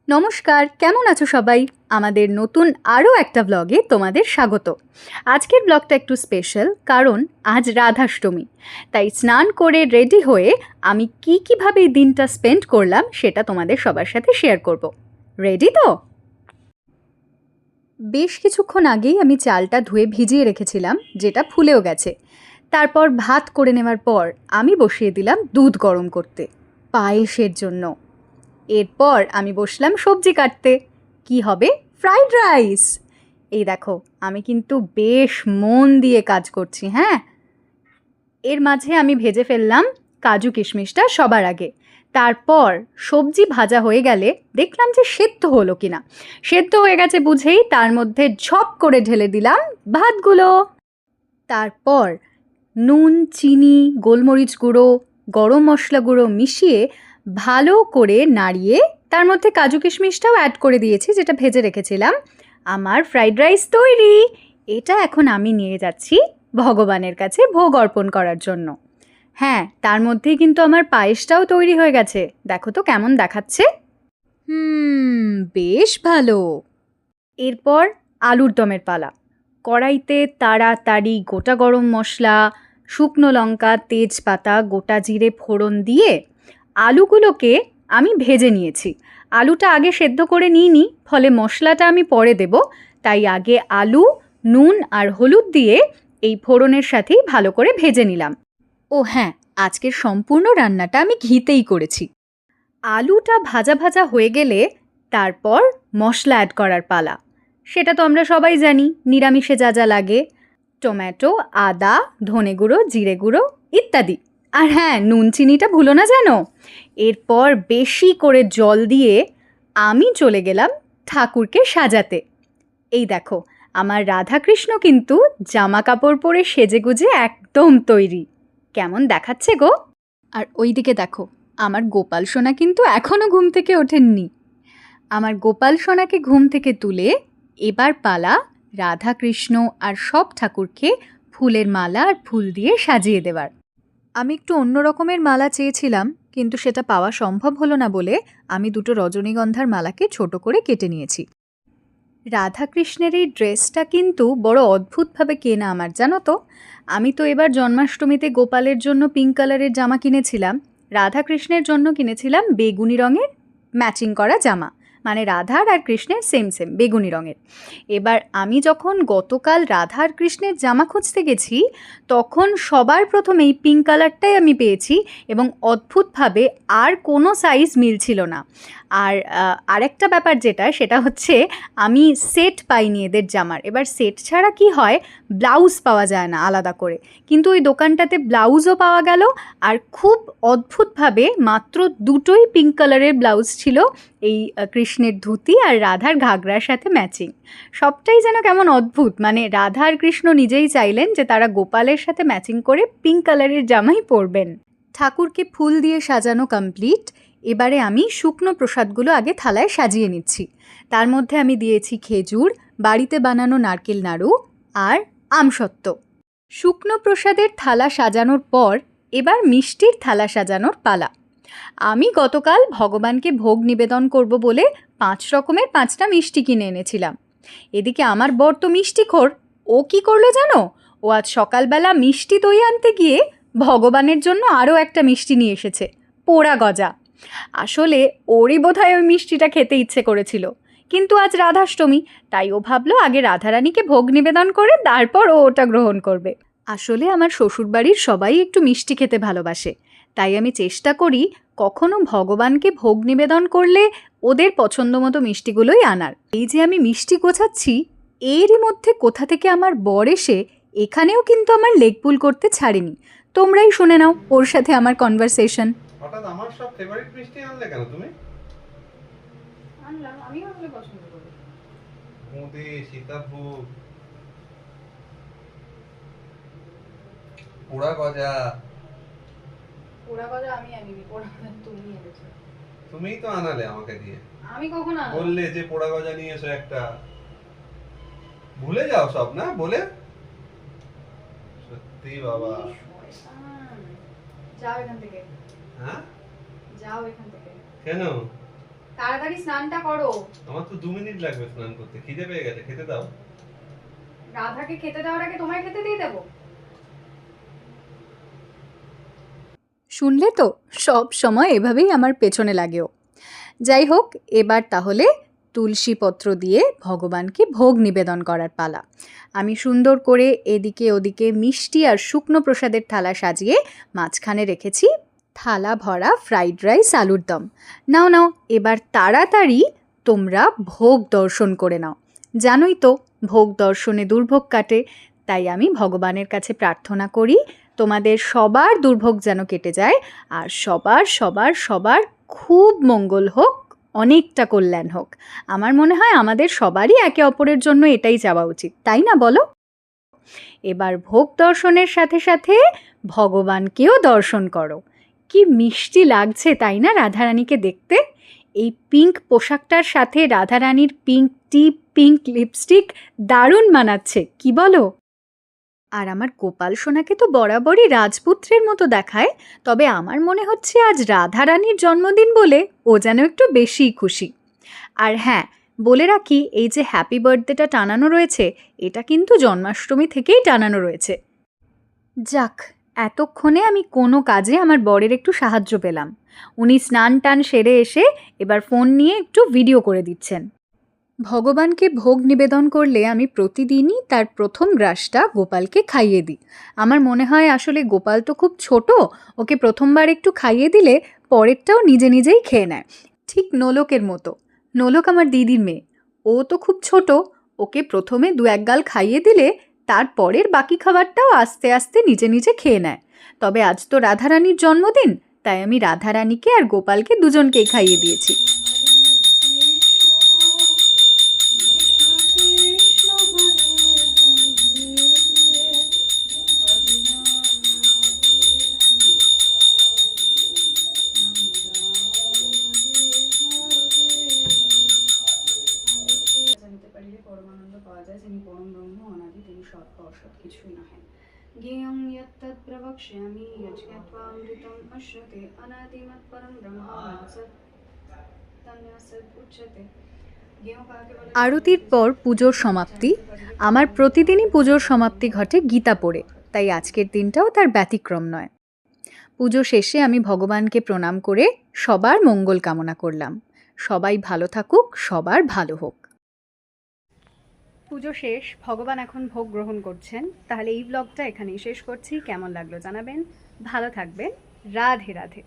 নমস্কার, কেমন আছো সবাই? আমাদের নতুন আরও একটা ব্লগে তোমাদের স্বাগত। আজকের ব্লগটা একটু স্পেশাল, কারণ আজ রাধাষ্টমী। তাই স্নান করে রেডি হয়ে আমি কীভাবে এই দিনটা স্পেন্ড করলাম সেটা তোমাদের সবার সাথে শেয়ার করব। রেডি তো? বেশ কিছুক্ষণ আগেই আমি চালটা ধুয়ে ভিজিয়ে রেখেছিলাম, যেটা ফুলেও গেছে। তারপর ভাত করে নেওয়ার পর আমি বসিয়ে দিলাম দুধ গরম করতে পায়েসের জন্য। এরপর আমি বসলাম সবজি কাটতে। কি হবে? Fried rice. এই দেখো, আমি কিন্তু বেশ মন দিয়ে কাজ করছি। হ্যাঁ, এর মাঝে আমি ভেজে ফেললাম কাজু কিশমিশটা সবার আগে। তারপর সবজি ভাজা হয়ে গেলে দেখলাম যে সেদ্ধ হলো কিনা। সেদ্ধ হয়ে গেছে বুঝেই তার মধ্যে ঝপ করে ঢেলে দিলাম ভাতগুলো। তারপর নুন, চিনি, গোলমরিচ গুঁড়ো, গরম মশলা গুঁড়ো মিশিয়ে ভালো করে নাড়িয়ে তার মধ্যে কাজু কিশমিশটাও অ্যাড করে দিয়েছি, যেটা ভেজে রেখেছিলাম। আমার ফ্রাইড রাইস তৈরি। এটা এখন আমি নিয়ে যাচ্ছি ভগবানের কাছে ভোগ অর্পণ করার জন্য। হ্যাঁ, তার মধ্যেই কিন্তু আমার পায়েসটাও তৈরি হয়ে গেছে। দেখো তো কেমন দেখাচ্ছে। বেশ ভালো। এরপর আলুর দমের পালা। কড়াইতে তাড়াতাড়ি গোটা গরম মশলা, শুকনো লঙ্কা, তেজপাতা, গোটা জিরে ফোড়ন দিয়ে আলুগুলোকে আমি ভেজে নিয়েছি। আলুটা আগে সেদ্ধ করে নিইনি, ফলে মশলাটা আমি পরে দেব। তাই আগে আলু, নুন আর হলুদ দিয়ে এই ফোড়নের সাথেই ভালো করে ভেজে নিলাম। ও হ্যাঁ, আজকের সম্পূর্ণ রান্নাটা আমি ঘিতেই করেছি। আলুটা ভাজা ভাজা হয়ে গেলে তারপর মশলা অ্যাড করার পালা। সেটা তো আমরা সবাই জানি, নিরামিষে যা যা লাগে: টমেটো, আদা, ধনে গুঁড়ো, জিরে গুঁড়ো ইত্যাদি। আর হ্যাঁ, নুন চিনিটা ভুলো না যেন। এরপর বেশি করে জল দিয়ে আমি চলে গেলাম ঠাকুরকে সাজাতে। এই দেখো, আমার রাধাকৃষ্ণ কিন্তু জামা কাপড় পরে সেজেগুজে একদম তৈরি। কেমন দেখাচ্ছে গো? আর ওইদিকে দেখো, আমার গোপাল সোনা কিন্তু এখনও ঘুম থেকে ওঠেননি। আমার গোপাল সোনাকে ঘুম থেকে তুলে এবার পালা রাধাকৃষ্ণ আর সব ঠাকুরকে ফুলের মালা আর ফুল দিয়ে সাজিয়ে দেওয়ার। আমি একটু অন্য রকমের মালা চেয়েছিলাম, কিন্তু সেটা পাওয়া সম্ভব হলো না বলে আমি দুটো রজনীগন্ধার মালাকে ছোট করে কেটে নিয়েছি। রাধাকৃষ্ণের এই ড্রেসটা কিন্তু বড় অদ্ভুতভাবে কেনা আমার, জানো তো। আমি তো এবার জন্মাষ্টমীতে গোপালের জন্য পিঙ্ক কালারের জামা কিনেছিলাম, রাধাকৃষ্ণের জন্য কিনেছিলাম বেগুনি রঙের ম্যাচিং করা জামা। মানে রাধার আর কৃষ্ণের সেম সেম বেগুনি রঙের। এবার আমি যখন গতকাল রাধা আর কৃষ্ণের জামা খুঁজতে গেছি, তখন সবার প্রথমেই পিঙ্ক কালারটাই আমি পেয়েছি, এবং অদ্ভুতভাবে আর কোনো সাইজ মিলছিল না। আর আরেকটা ব্যাপার যেটা, সেটা হচ্ছে আমি সেট পাইনি এদের জামার। এবার সেট ছাড়া কি হয়, ব্লাউজ পাওয়া যায় না আলাদা করে, কিন্তু ওই দোকানটাতে ব্লাউজও পাওয়া গেল। আর খুব অদ্ভুতভাবে মাত্র দুটোই পিঙ্ক কালারের ব্লাউজ ছিল, এই কৃষ্ণের ধুতি আর রাধার ঘাগরার সাথে ম্যাচিং। সবটাই যেন কেমন অদ্ভুত। মানে রাধা আর কৃষ্ণ নিজেই চাইলেন যে তারা গোপালের সাথে ম্যাচিং করে পিঙ্ক কালারের জামাই পরবেন। ঠাকুরকে ফুল দিয়ে সাজানো কমপ্লিট। এবারে আমি শুকনো প্রসাদগুলো আগে থালায় সাজিয়ে নিচ্ছি। তার মধ্যে আমি দিয়েছি খেজুর, বাড়িতে বানানো নারকেল নাড়ু আর আমসত্ত্ব। শুকনো প্রসাদের থালা সাজানোর পর এবার মিষ্টির থালা সাজানোর পালা। আমি গতকাল ভগবানকে ভোগ নিবেদন করব বলে 5 রকমের 5টা মিষ্টি কিনে এনেছিলাম। এদিকে আমার বর তো মিষ্টিখোর। ও কি করলো জানো? ও আজ সকালবেলা মিষ্টি দই আনতে গিয়ে ভগবানের জন্য আরও একটা মিষ্টি নিয়ে এসেছে, পোড়া গজা। আসলে ওরই বোধহয় ওই মিষ্টিটা খেতে ইচ্ছে করেছিল, কিন্তু আজ রাধাষ্টমী, তাই ও ভাবলো আগে রাধারানীকে ভোগ নিবেদন করে তারপর ও ওটা গ্রহণ করবে। আসলে আমার শ্বশুরবাড়ির সবাই একটু মিষ্টি খেতে ভালোবাসে, তাই আমি চেষ্টা করি কখনো ভগবানকে ভোগ নিবেদন করলে ওদের পছন্দ মতো মিষ্টিগুলোই আনার। এই যে আমি মিষ্টি গোছাচ্ছি, এরই মধ্যে কোথা থেকে আমার বর এসে এখানেও কিন্তু আমার লেগ পুল করতে ছাড়েনি। তোমরাই শুনে নাও ওর সাথে আমার কনভারসেশন। হঠাৎ আমার সব ফেভারিট মিষ্টি আনলে কেন তুমি? আনলাম, আমিও আসলে পছন্দ করি। বোঁদে, সীতাভোগ, পোড়া গজা। পোড়া গজা আমি আনিনি, পোড়া গজা তুমি এনেছো। তুমিই তো আনালে আমাকে দিয়ে। আমি কখন আনলাম? বললে যে পোড়া গজা নিয়ে এসো একটা। ভুলে যাও সব না বলে। সত্যি বাবা। যাও এখান থেকে। হ্যাঁ? যাও এখান থেকে। কেন? তাড়াতাড়ি স্নানটা করো। আমার তো 2 মিনিট লাগবে স্নান করতে, খিদে পেয়ে গেছে, খেতে দাও। রাধাকে খেতে দেওয়ার আগে তোমায় খেতে দিয়ে দেবো? শুনলে তো, সব সময় এভাবেই আমার পেছনে লাগেও। যাই হোক, এবার তাহলে তুলসী পত্র দিয়ে ভগবানকে ভোগ নিবেদন করার পালা। আমি সুন্দর করে এদিকে ওদিকে মিষ্টি আর শুকনো প্রসাদের থালা সাজিয়ে মাঝখানে রেখেছি থালা ভরা ফ্রাইড রাইস আলুর দম। নাও নাও, এবার তাড়াতাড়ি তোমরা ভোগ দর্শন করে নাও। জানোই তো, ভোগ দর্শনে দুর্ভোগ কাটে, তাই আমি ভগবানের কাছে প্রার্থনা করি তোমাদের সবার দুর্ভোগ যেন কেটে যায়, আর সবার সবার সবার খুব মঙ্গল হোক, অনেকটা কল্যাণ হোক। আমার মনে হয় আমাদের সবারই একে অপরের জন্য এটাই চাওয়া উচিত, তাই না বলো? এবার ভোগ দর্শনের সাথে সাথে ভগবানকেও দর্শন করো। কি মিষ্টি লাগছে তাই না রাধারানীকে দেখতে? এই পিঙ্ক পোশাকটার সাথে রাধারানীর পিঙ্ক টিপ, পিঙ্ক লিপস্টিক দারুণ মানাচ্ছে, কি বলো? আর আমার গোপাল সোনাকে তো বরাবরই রাজপুত্রের মতো দেখায়, তবে আমার মনে হচ্ছে আজ রাধারানীর জন্মদিন বলে ও যেন একটু বেশিই খুশি। আর হ্যাঁ, বলে রাখি, এই যে হ্যাপি বার্থডেটা টানানো রয়েছে, এটা কিন্তু জন্মাষ্টমী থেকেই টানানো রয়েছে। যাক, এতক্ষণে আমি কোনো কাজে আমার বরের একটু সাহায্য পেলাম। উনি স্নান টান সেরে এসে এবার ফোন নিয়ে একটু ভিডিও করে দিচ্ছেন। ভগবানকে ভোগ নিবেদন করলে আমি প্রতিদিনই তার প্রথম গ্রাসটা গোপালকে খাইয়ে দিই। আমার মনে হয় আসলে গোপাল তো খুব ছোট, ওকে প্রথমবার একটু খাইয়ে দিলে পরেরটাও নিজে নিজেই খেয়ে নেয়, ঠিক নোলকের মতো। নোলক আমার দিদির মেয়ে, ও তো খুব ছোট, ওকে প্রথমে 2-1 গাল খাইয়ে দিলে তারপরের বাকি খাবারটাও আস্তে আস্তে নিজে নিজে খেয়ে নেয়। তবে আজ তো রাধারানীর জন্মদিন, তাই আমি রাধারানীকে আর গোপালকে দুজনকেই খাইয়ে দিয়েছি। জানিতে পারিলে পরমানন্দ পাওয়া যায়, যিনি পরম ব্রহ্ম, অনাদি, তিনি সৎ বা অসৎ কিছুই নহেন। জ্ঞেয়ং ইয়ত্তৎ প্রবক্ষ্যামি যজ্ঞাত্বামৃতম অশ্নুতে অনাদিমৎ পরম ব্রহ্ম সৎ তন্মসৎ উচ্যতে। আরতির পর পুজোর সমাপ্তি। আমার প্রতিদিনই পুজোর সমাপ্তি ঘটে গীতা পড়ে, তাই আজকের দিনটাও তার ব্যতিক্রম নয়। পুজো শেষে আমি ভগবানকে প্রণাম করে সবার মঙ্গল কামনা করলাম। সবাই ভালো থাকুক, সবার ভালো হোক। পুজো শেষ, ভগবান এখন ভোগ গ্রহণ করছেন। তাহলে এই ব্লগটা এখানেই শেষ করছি। কেমন লাগলো জানাবেন, ভালো থাকবেন, রাধে রাধে।